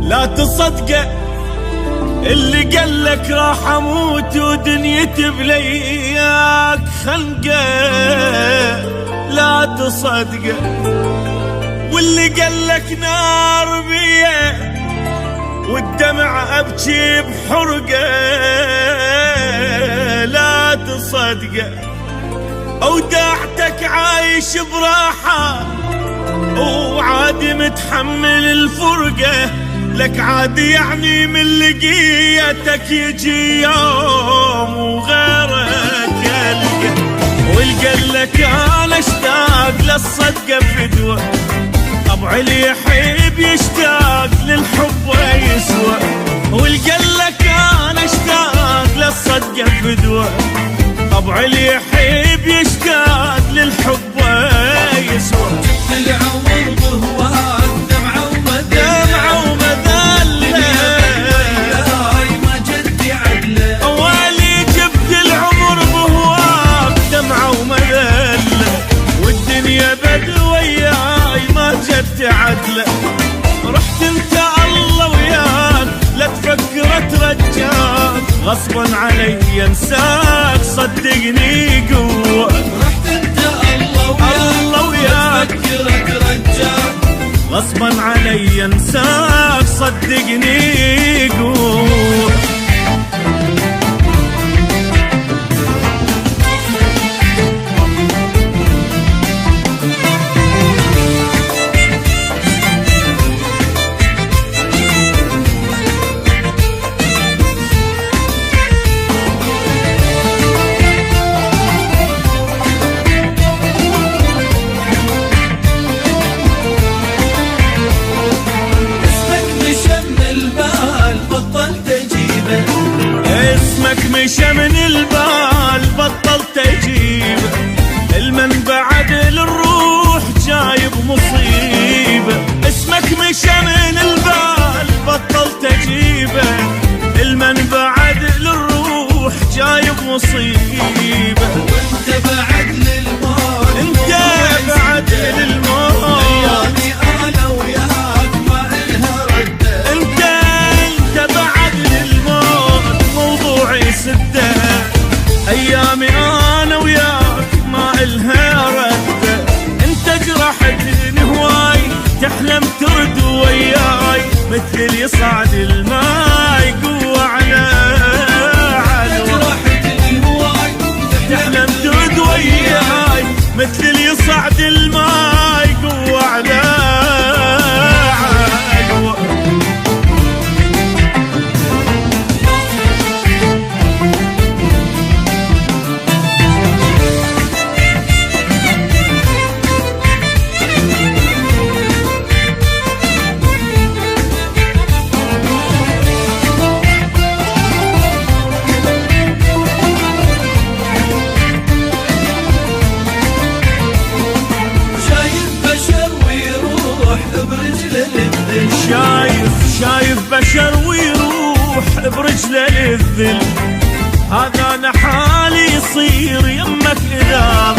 لا تصدقه اللي قالك راح اموت ودنيتي بلياك خنقه. لا تصدقه واللي قالك نار بيه والدمع ابكي بحرقه. لا تصدقه اودعتك عايش براحه وعادي متحمل الفرقه. لك عادي يعني من لقيتك يجي يوم وغيرك يلقى. والقلك انا اشتاق للصدقه فدوه، طبع اللي يحب يشتاق للحب ويسوى. والقلك انا اشتاق للصدقه فدوه، طبع اللي يحب يشتاق للحب ويسوى. جبت العمر بهواك دمعه ومذله وياي ما جدي عدله. والي جبت العمر بهواك دمعه ومذله والدنيا بد وياي ما جدي عدله. رحت انت الله وياك لا تفكر اترجاك، غصبا علي انساك صدقني قوه. رحت انت الله وياك لا تفكر اترجاك، غصبا علي انساك صدقني قوه. مشى من البال بطلت اجيبه، المن بعد للروح جايب مصيبه. اسمك مشى من البال بطلت اجيبه، المن بعد للروح جايب مصيبه. وانت بعد للموت، انت بعد للموت، ايامي انا وياك ما الها رده. انت بعد للموت موضوعي سده، ايامي انا وياك ما الها رده. انت جرحتني هواي تحلم ترد وياي، مثل اللي يصعد الماي قوه على عدوى. جرحتني هواي تحلم ترد وياي، مثل اللي يصعد الماي قوه على عدوى. شايف بشر ويروح برجله للذل. هذا انا حالي يصير يمك اذا